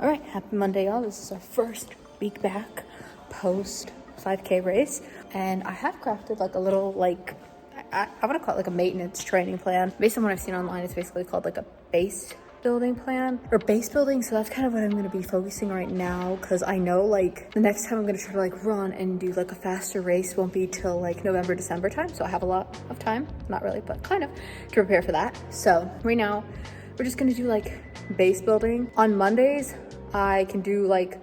All right, happy Monday, y'all. This is our first week back post 5K race. And I have crafted like a little, like, I want to call it like a maintenance training plan. Based on what I've seen online, it's basically called like a base building plan or base building. So that's kind of what I'm going to be focusing right now, because I know like the next time I'm going to try to like run and do like a faster race won't be till like November, December time. So I have a lot of time, not really, but kind of to prepare for that. So right now we're just going to do like base building. On Mondays, I can do like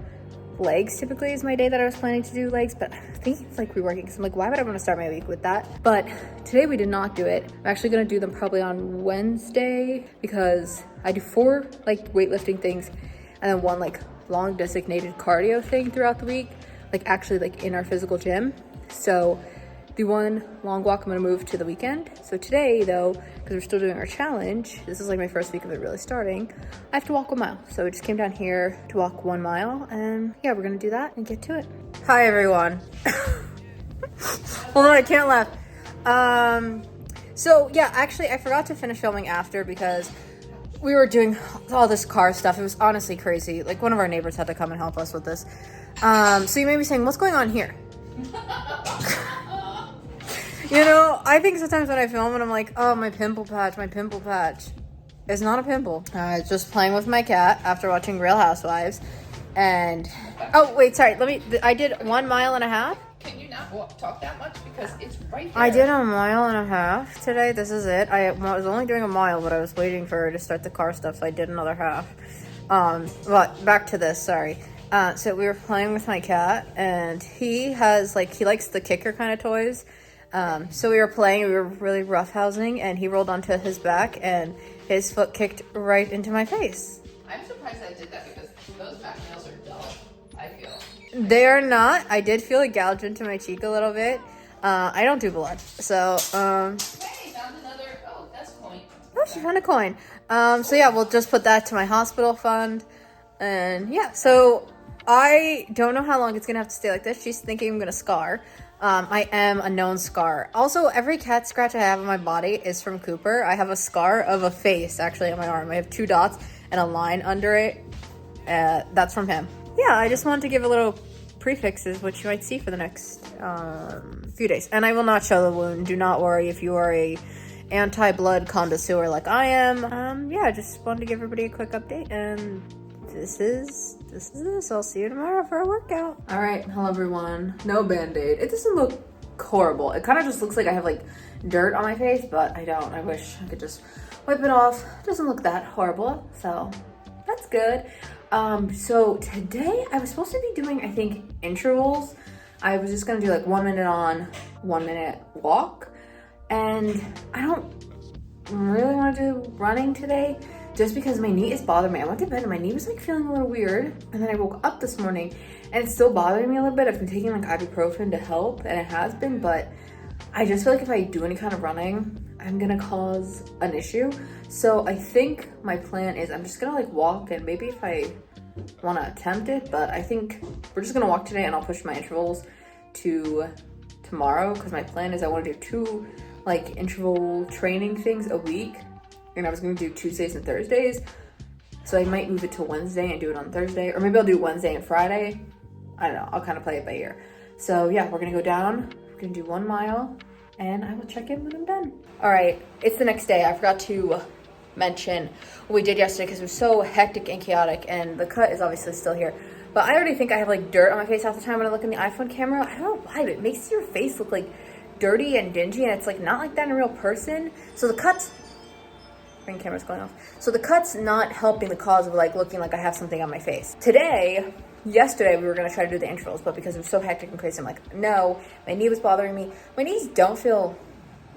legs. Typically is my day that I was planning to do legs, but I think it's like reworking because I'm like, why would I want to start my week with that? But today we did not do it. I'm actually going to do them probably on Wednesday because I do 4 like weightlifting things and then 1 like long designated cardio thing throughout the week, like actually like in our physical gym. So the 1 long walk I'm going to move to the weekend. So today though, because we're still doing our challenge, this is like my first week of it really starting, I have to walk 1 mile. So I just came down here to walk 1 mile, and yeah, we're going to do that and get to it. Hi everyone. Hold on, I can't laugh. So yeah, actually I forgot to finish filming after because we were doing all this car stuff. It was honestly crazy. Like one of our neighbors had to come and help us with this. So you may be saying, what's going on here? You know, I think sometimes when I film and I'm like, oh, my pimple patch. It's not a pimple. Just playing with my cat after watching Real Housewives. And, oh, wait, sorry. I did 1.5 miles. Can you not talk that much? Because it's right there. I did 1.5 miles today. This is it. I was only doing 1 mile, but I was waiting for her to start the car stuff, so I did another half. But back to this, sorry. So we were playing with my cat, and he likes the kicker kind of toys. So we were playing, we were really roughhousing, and he rolled onto his back, and his foot kicked right into my face. I'm surprised I did that because those back nails are dull, I feel. They are not. I did feel a gouge into my cheek a little bit. I don't do blood, so, Hey, found another, that's a coin. Oh, she found a coin. So yeah, we'll just put that to my hospital fund, and yeah, so I don't know how long it's gonna have to stay like this. She's thinking I'm gonna scar. I am a known scar. Also, every cat scratch I have on my body is from Cooper. I have a scar of a face actually on my arm. I have 2 dots and a line under it. That's from him. Yeah, I just wanted to give a little prefixes, which you might see for the next few days. And I will not show the wound. Do not worry if you are a anti-blood connoisseur like I am. Yeah, I just wanted to give everybody a quick update, and this is this. I'll see you tomorrow for a workout. All right, hello everyone. No band-aid. It doesn't look horrible. It kind of just looks like I have like dirt on my face, but I don't. I wish I could just wipe it off. It doesn't look that horrible, so that's good. So today I was supposed to be doing, I think, intervals. I was just gonna do like 1 minute on, 1 minute walk, and I don't really want to do running today, just because my knee is bothering me. I went to bed and my knee was like feeling a little weird. And then I woke up this morning and it's still bothering me a little bit. I've been taking like ibuprofen to help, and it has been, but I just feel like if I do any kind of running, I'm gonna cause an issue. So I think my plan is I'm just gonna like walk, and maybe if I wanna attempt it, but I think we're just gonna walk today, and I'll push my intervals to tomorrow, because my plan is I wanna do 2 like interval training things a week. And I was going to do Tuesdays and Thursdays, so I might move it to Wednesday and do it on Thursday, or maybe I'll do Wednesday and Friday. I don't know, I'll kind of play it by ear. So yeah, we're gonna go down, we're gonna do 1 mile, and I will check in when I'm done. All right, it's the next day. I forgot to mention what we did yesterday because it was so hectic and chaotic, and the cut is obviously still here, but I already think I have like dirt on my face half the time when I look in the iPhone camera. I don't know why, but it makes your face look like dirty and dingy, and it's like not like that in a real person. So the cuts, camera's going off. So the cut's not helping the cause of like looking like I have something on my face. Yesterday we were gonna try to do the intervals, but because it was so hectic and crazy, I'm like, no, my knee was bothering me. My knees don't feel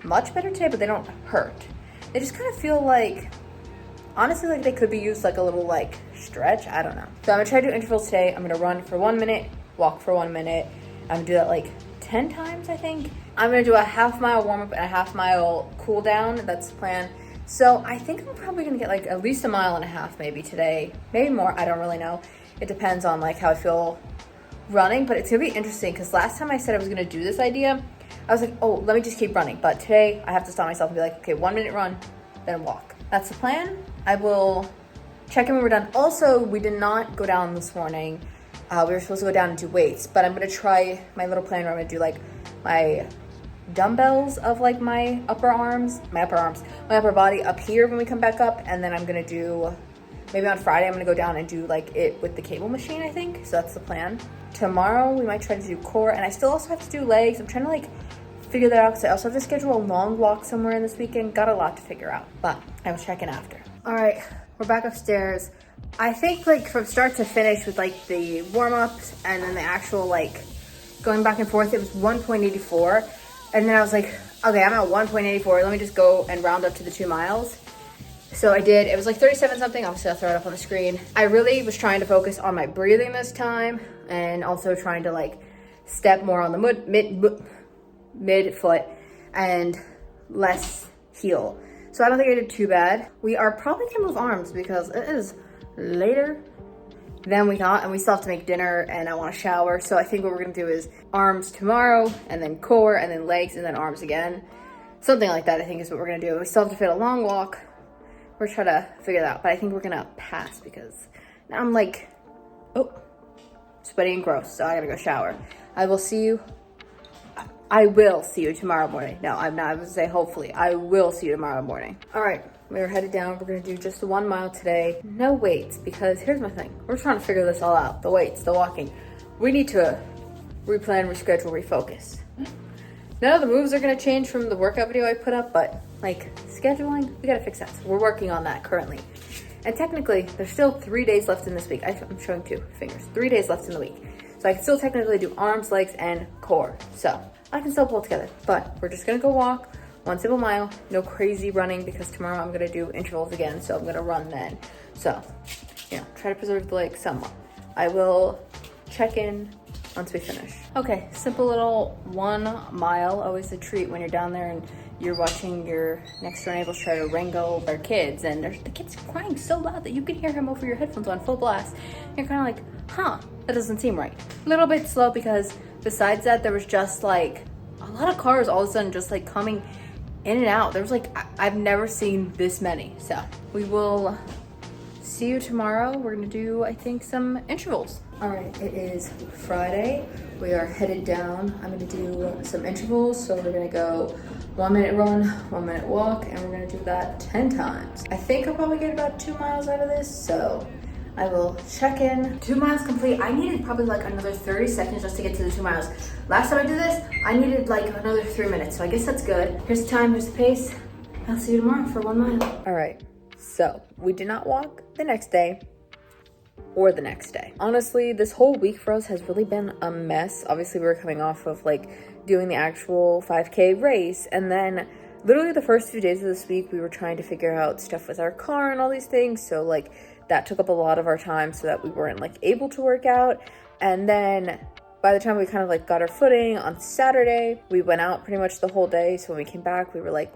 much better today, but they don't hurt. They just kind of feel like, honestly, like they could be used like a little like stretch. I don't know. So I'm gonna try to do intervals today. I'm gonna run for 1 minute, walk for 1 minute. I'm gonna do that like 10 times, I think. I'm gonna do a half-mile warm-up and a half-mile cool down. That's the plan. So I think I'm probably gonna get like at least 1.5 miles maybe today, maybe more, I don't really know. It depends on like how I feel running, but it's gonna be interesting because last time I said I was gonna do this idea, I was like, oh, let me just keep running. But today I have to stop myself and be like, okay, 1 minute run, then walk. That's the plan. I will check in when we're done. Also, we did not go down this morning. We were supposed to go down and do weights, but I'm gonna try my little plan where I'm gonna do like my dumbbells of like my upper body up here when we come back up, and then I'm gonna do, maybe on Friday I'm gonna go down and do like it with the cable machine, I think. So that's the plan. Tomorrow we might try to do core, and I still also have to do legs. I'm trying to like figure that out because I also have to schedule a long walk somewhere in this weekend. Got a lot to figure out, but I will check in after. All right, we're back upstairs. I think like from start to finish with like the warm-ups and then the actual like going back and forth, it was 1.84. And then I was like, okay, I'm at 1.84. Let me just go and round up to the 2 miles. So I did. It was like 37 something. Obviously, I'll throw it up on the screen. I really was trying to focus on my breathing this time and also trying to like step more on the mid foot and less heel. So I don't think I did too bad. We are probably gonna move arms because it is later than we thought, and we still have to make dinner and I want to shower. So I think what we're gonna do is arms tomorrow, and then core, and then legs, and then arms again. Something like that I think is what we're gonna do. We still have to fit a long walk. We're trying to figure that out, but I think we're gonna pass because now I'm like, oh, sweaty and gross, so I gotta go shower. I will see you tomorrow morning. No, I'm not. I would say hopefully. I will see you tomorrow morning. All right, we're headed down. We're gonna do just the 1 mile today. No weights, because here's my thing. We're trying to figure this all out. The weights, the walking. We need to replan, reschedule, refocus. None of the moves are gonna change from the workout video I put up, but like scheduling, we gotta fix that. So we're working on that currently. And technically, there's still 3 days left in this week. I'm showing 2 fingers. 3 days left in the week. So I can still technically do arms, legs, and core. So I can still pull it together, but we're just gonna go walk 1 simple mile, no crazy running because tomorrow I'm gonna do intervals again, so I'm gonna run then. So, you know, try to preserve the legs somewhat. I will check in once we finish. Okay, simple little 1 mile, always a treat when you're down there and you're watching your next door neighbors try to wrangle their kids, and the kid's crying so loud that you can hear him over your headphones on full blast. You're kind of like, huh, that doesn't seem right. A little bit slow because besides that, there was just like a lot of cars all of a sudden just like coming in and out. There was like, I've never seen this many. So we will see you tomorrow. We're gonna do, I think, some intervals. All right, it is Friday. We are headed down. I'm gonna do some intervals. So we're gonna go 1 minute run, 1 minute walk, and we're gonna do that 10 times. I think I'll probably get about 2 miles out of this. So I will check in. 2 miles complete. I needed probably like another 30 seconds just to get to the 2 miles. Last time I did this, I needed like another 3 minutes. So I guess that's good. Here's the time, here's the pace. I'll see you tomorrow for 1 mile. All right, so we did not walk the next day or the next day. Honestly, this whole week for us has really been a mess. Obviously, we were coming off of like doing the actual 5K race, and then literally the first few days of this week, we were trying to figure out stuff with our car and all these things. So like that took up a lot of our time so that we weren't like able to work out. And then by the time we kind of like got our footing on Saturday, we went out pretty much the whole day. So when we came back, we were like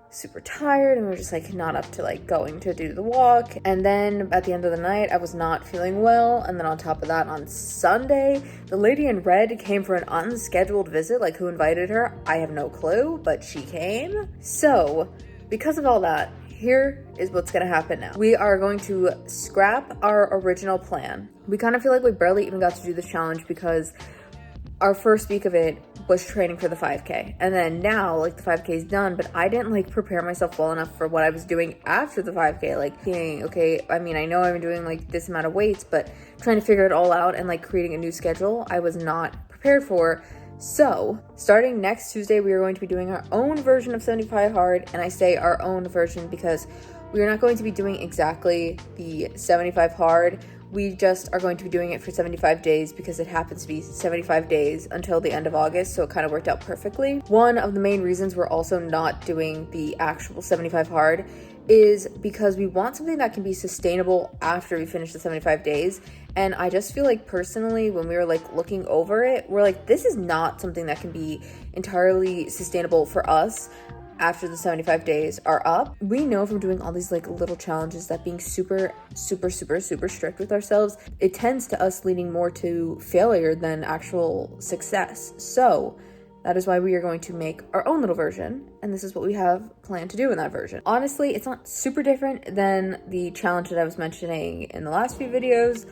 super tired and we were just like not up to like going to do the walk. And then at the end of the night, I was not feeling well. And then on top of that, on Sunday, the lady in red came for an unscheduled visit. Like, who invited her? I have no clue, but she came. So because of all that, here is what's gonna happen now. We are going to scrap our original plan. We kind of feel like we barely even got to do this challenge because our first week of it was training for the 5K. And then now, like, the 5K is done, but I didn't like prepare myself well enough for what I was doing after the 5K. Like being, okay, I mean, I know I'm doing like this amount of weights, but trying to figure it all out and like creating a new schedule, I was not prepared for. So starting next Tuesday, we are going to be doing our own version of 75 hard. And I say our own version because we are not going to be doing exactly the 75 hard. We just are going to be doing it for 75 days because it happens to be 75 days until the end of August. So it kind of worked out perfectly. One of the main reasons we're also not doing the actual 75 hard is because we want something that can be sustainable after we finish the 75 days. And I just feel like personally, when we were like looking over it, we're like, this is not something that can be entirely sustainable for us after the 75 days are up. We know from doing all these like little challenges that being super strict with ourselves, it tends to us leaning more to failure than actual success. So That is why we are going to make our own little version, and this is what we have planned to do in that version. Honestly, it's not super different than the challenge that I was mentioning in the last few videos.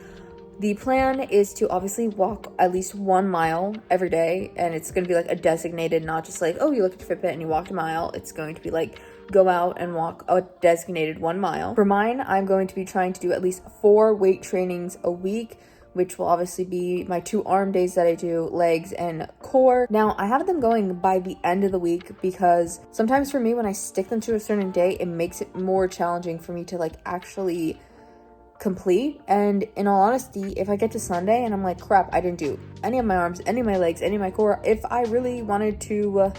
The plan is to obviously walk at least 1 mile every day, and it's going to be like a designated, not just like, oh, you look at your Fitbit and you walked a mile. It's going to be like, go out and walk a designated 1 mile. For mine, I'm going to be trying to do at least 4 weight trainings a week, which will obviously be my 2 arm days that I do, legs and core. Now, I have them going by the end of the week because sometimes for me, when I stick them to a certain day, it makes it more challenging for me to like actually complete. And in all honesty, if I get to Sunday and I'm like, crap, I didn't do any of my arms, any of my legs, any of my core, if I really wanted to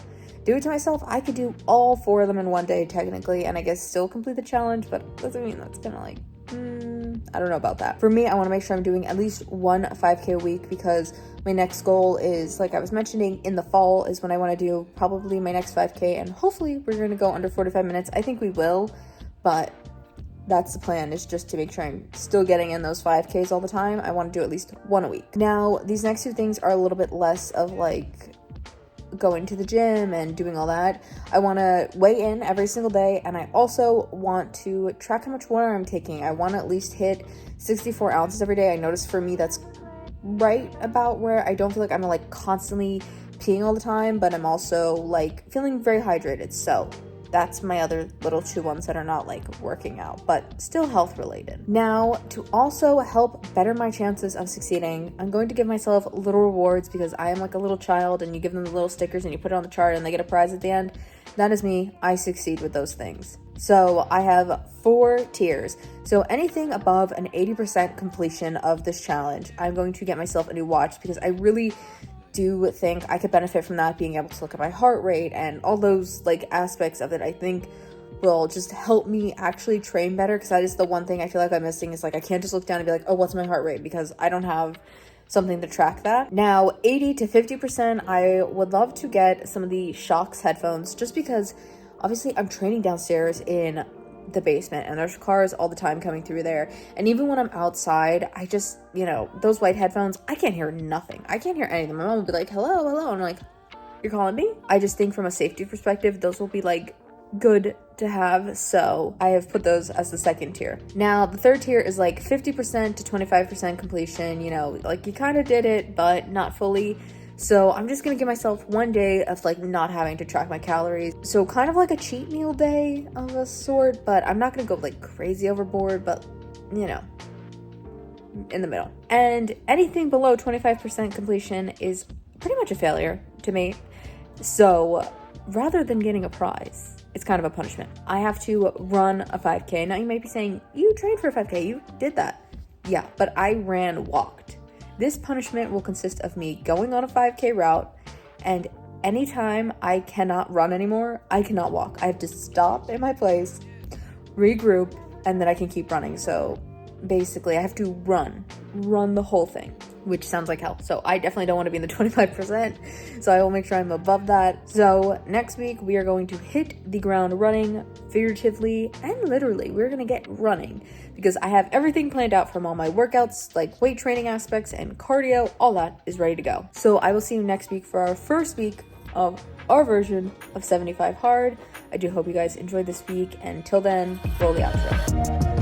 do it to myself, I could do all 4 of them in one day technically, and I guess still complete the challenge, but doesn't mean that's gonna like, I don't know about that. For me, I want to make sure I'm doing at least 1 5K a week because my next goal is, like I was mentioning, in the fall is when I want to do probably my next 5K, and hopefully we're going to go under 45 minutes. I think we will, but that's the plan, is just to make sure I'm still getting in those 5Ks all the time. I want to do at least 1 a week. Now, these next 2 things are a little bit less of like going to the gym and doing all that. I want to weigh in every single day, and I also want to track how much water I'm taking. I want to at least hit 64 ounces every day. I notice for me that's right about where I don't feel like I'm like constantly peeing all the time, but I'm also like feeling very hydrated. So that's my other little 2 ones that are not like working out, but still health related. Now, to also help better my chances of succeeding, I'm going to give myself little rewards because I am like a little child, and you give them the little stickers and you put it on the chart and they get a prize at the end. That is me. I succeed with those things. So I have 4 tiers. So anything above an 80% completion of this challenge, I'm going to get myself a new watch because I really do think I could benefit from that, being able to look at my heart rate and all those like aspects of it. I think will just help me actually train better, because that is the one thing I feel like I'm missing, is like I can't just look down and be like, oh, what's my heart rate, because I don't have something to track that. Now, 80 to 50%, I would love to get some of the Shocks headphones, just because obviously I'm training downstairs in the basement and there's cars all the time coming through there, and even when I'm outside, I just, you know, those white headphones, I can't hear nothing. I can't hear anything. My mom will be like, hello, and I'm like, you're calling me? I just think from a safety perspective, those will be like good to have, so I have put those as the 2nd tier. Now, the 3rd tier is like 50% to 25% completion, you know, like you kind of did it, but not fully. So I'm just gonna give myself 1 day of like not having to track my calories. So kind of like a cheat meal day of a sort, but I'm not gonna go like crazy overboard, but you know, in the middle. And anything below 25% completion is pretty much a failure to me. So rather than getting a prize, it's kind of a punishment. I have to run a 5K. Now you might be saying, you trained for a 5K, you did that. Yeah, but I walked. This punishment will consist of me going on a 5K route, and anytime I cannot run anymore, I cannot walk. I have to stop in my place, regroup, and then I can keep running. So basically I have to run the whole thing, which sounds like hell. So I definitely don't want to be in the 25%. So I will make sure I'm above that. So next week we are going to hit the ground running, figuratively and literally. We're going to get running because I have everything planned out from all my workouts, like weight training aspects and cardio. All that is ready to go. So I will see you next week for our first week of our version of 75 Hard. I do hope you guys enjoyed this week, and until then, roll the outro.